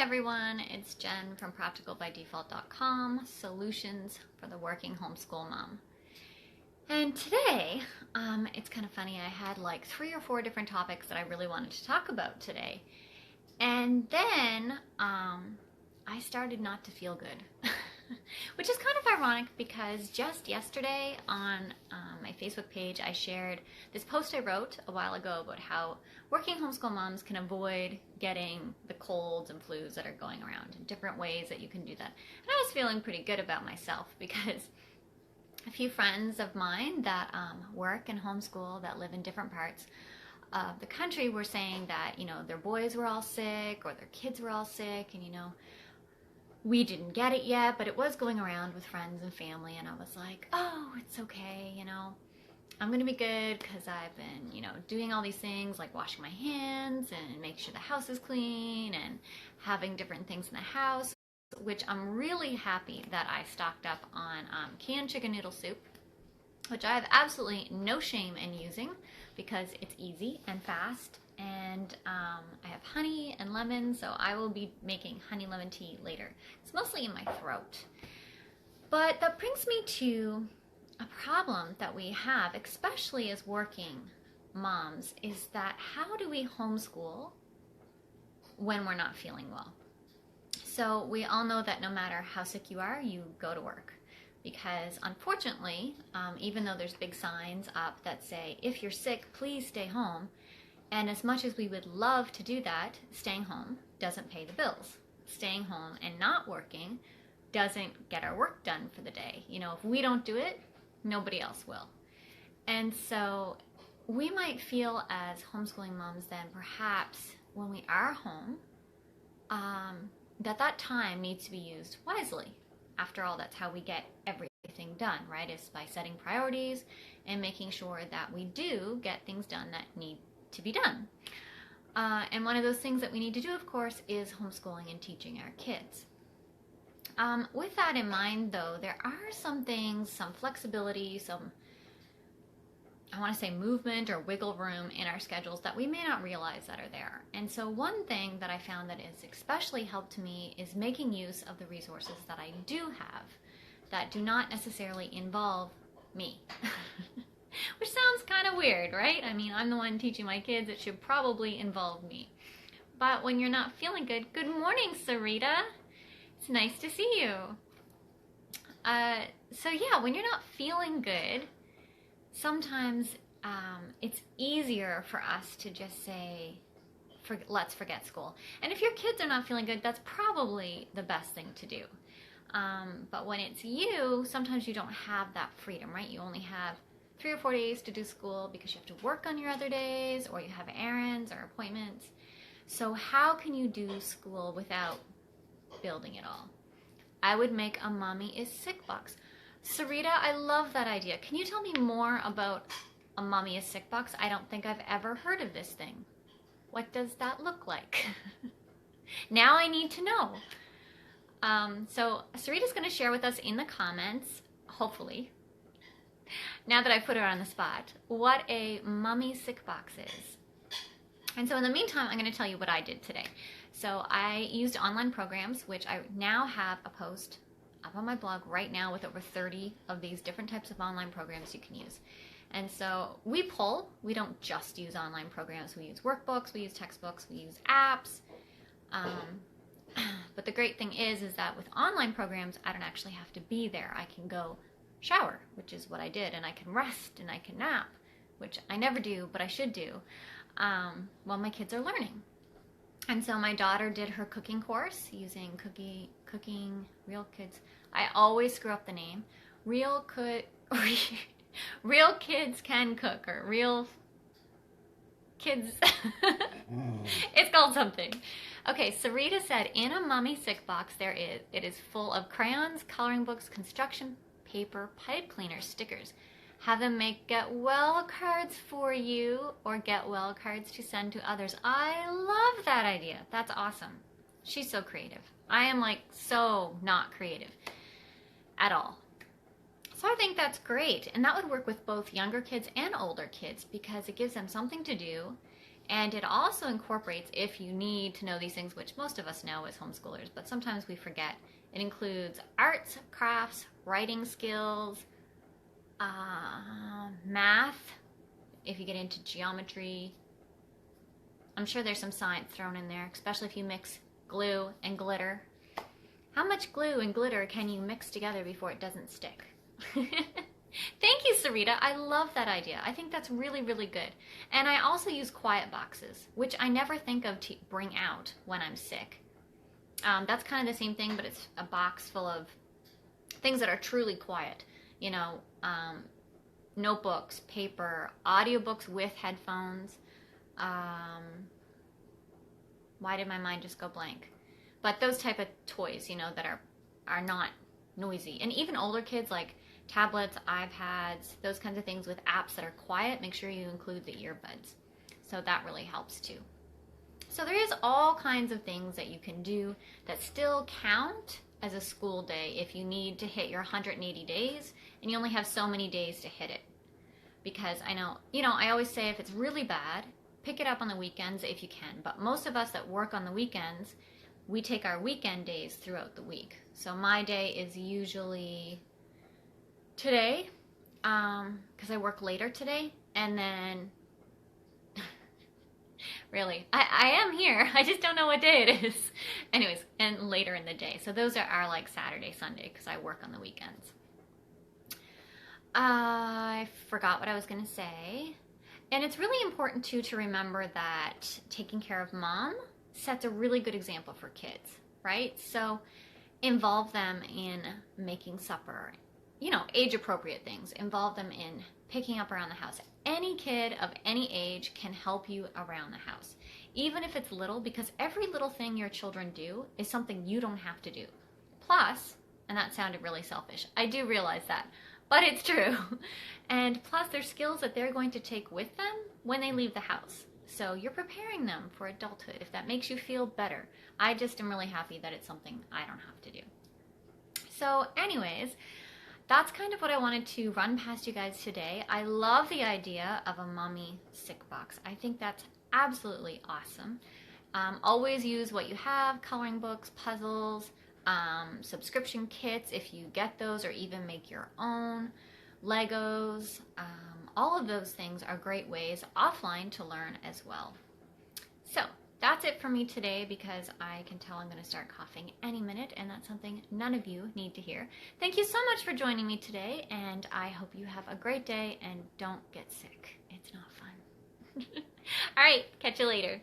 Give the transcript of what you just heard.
everyone, it's Jen from practicalbydefault.com, solutions for the working homeschool mom. And today, it's kind of funny, I had like 3 or 4 different topics that I really wanted to talk about today. And then I started not to feel good, which is kind of ironic because just yesterday on my Facebook page, I shared this post I wrote a while ago about how working homeschool moms can avoid getting the colds and flus that are going around, and different ways that you can do that. And I was feeling pretty good about myself because a few friends of mine that work and homeschool that live in different parts of the country were saying that, their boys were all sick or their kids were all sick, and we didn't get it yet, but it was going around with friends and family, and I was like, oh, it's okay, I'm gonna be good because I've been, doing all these things like washing my hands and make sure the house is clean and having different things in the house, which I'm really happy that I stocked up on canned chicken noodle soup, which I have absolutely no shame in using because it's easy and fast, and I have honey and lemon, so I will be making honey lemon tea later. It's mostly in my throat. But that brings me to a problem that we have, especially as working moms, is that how do we homeschool when we're not feeling well? So we all know that no matter how sick you are, you go to work. Because unfortunately, even though there's big signs up that say, if you're sick, please stay home, and as much as we would love to do that, staying home doesn't pay the bills. Staying home and not working doesn't get our work done for the day. If we don't do it, nobody else will. And so we might feel as homeschooling moms then perhaps when we are home, that time needs to be used wisely. After all, that's how we get everything done, right? Is by setting priorities and making sure that we do get things done that need to be done. And one of those things that we need to do, of course, is homeschooling and teaching our kids. With that in mind, though, there are some things, some flexibility, some, I want to say movement or wiggle room in our schedules that we may not realize that are there. And so one thing that I found that has especially helped me is making use of the resources that I do have that do not necessarily involve me. Which sounds kind of weird, right? I mean, I'm the one teaching my kids. It should probably involve me. But when you're not feeling good, good morning, Sarita. It's nice to see you. So yeah, when you're not feeling good, sometimes it's easier for us to just say, let's forget school. And if your kids are not feeling good, that's probably the best thing to do. But when it's you, sometimes you don't have that freedom, right? You only have 3 or 4 days to do school because you have to work on your other days, or you have errands or appointments. So how can you do school without building it all? I would make a mommy is sick box. Sarita, I love that idea. Can you tell me more about a mommy is sick box? I don't think I've ever heard of this thing. What does that look like? Now I need to know. So Sarita's going to share with us in the comments, hopefully, now that I put her on the spot, what a mommy sick box is. And so in the meantime, I'm going to tell you what I did today. So I used online programs, which I now have a post up on my blog right now with over 30 of these different types of online programs you can use. And so we don't just use online programs. We use workbooks, we use textbooks, we use apps. But the great thing is that with online programs, I don't actually have to be there. I can go shower, which is what I did, and I can rest and I can nap, which I never do, but I should do, while my kids are learning. And so my daughter did her cooking course using cooking Real Kids. I always screw up the name. Real Kids Can Cook, or Real Kids. It's called something. Okay, Sarita said, in a mommy sick box it is full of crayons, coloring books, construction paper, pipe cleaners, stickers. Have them make get well cards for you, or get well cards to send to others. I love that idea. That's awesome. She's so creative. I am like so not creative at all. So I think that's great. And that would work with both younger kids and older kids because it gives them something to do And it also incorporates, if you need to know these things, which most of us know as homeschoolers, but sometimes we forget, it includes arts, crafts, writing skills, math, if you get into geometry. I'm sure there's some science thrown in there, especially if you mix glue and glitter. How much glue and glitter can you mix together before it doesn't stick? Thank you, Sarita. I love that idea. I think that's really, really good. And I also use quiet boxes, which I never think of to bring out when I'm sick. That's kind of the same thing, but it's a box full of things that are truly quiet. You know, notebooks, paper, audiobooks with headphones. Why did my mind just go blank? But those type of toys, you know, that are not noisy. And even older kids, like tablets, iPads, those kinds of things with apps that are quiet, make sure you include the earbuds. So that really helps too. So there is all kinds of things that you can do that still count as a school day if you need to hit your 180 days and you only have so many days to hit it. Because I know, you know, I always say if it's really bad, pick it up on the weekends if you can. But most of us that work on the weekends, we take our weekend days throughout the week. So my day is usually today, because I work later today, and then really, I am here. I just don't know what day it is. Anyways, and later in the day. So those are like Saturday, Sunday, because I work on the weekends. I forgot what I was going to say. And it's really important too to remember that taking care of mom sets a really good example for kids, right? So involve them in making supper, you know, age-appropriate things. Involve them in picking up around the house. Any kid of any age can help you around the house, even if it's little, because every little thing your children do is something you don't have to do. Plus, and that sounded really selfish, I do realize that, but it's true. And plus, there's skills that they're going to take with them when they leave the house. So you're preparing them for adulthood, if that makes you feel better. I just am really happy that it's something I don't have to do. So anyways, that's kind of what I wanted to run past you guys today. I love the idea of a mommy sick box. I think that's absolutely awesome. Always use what you have, coloring books, puzzles, subscription kits if you get those, or even make your own, Legos. All of those things are great ways offline to learn as well. So that's it for me today, because I can tell I'm going to start coughing any minute, and that's something none of you need to hear. Thank you so much for joining me today, and I hope you have a great day and don't get sick. It's not fun. All right, catch you later.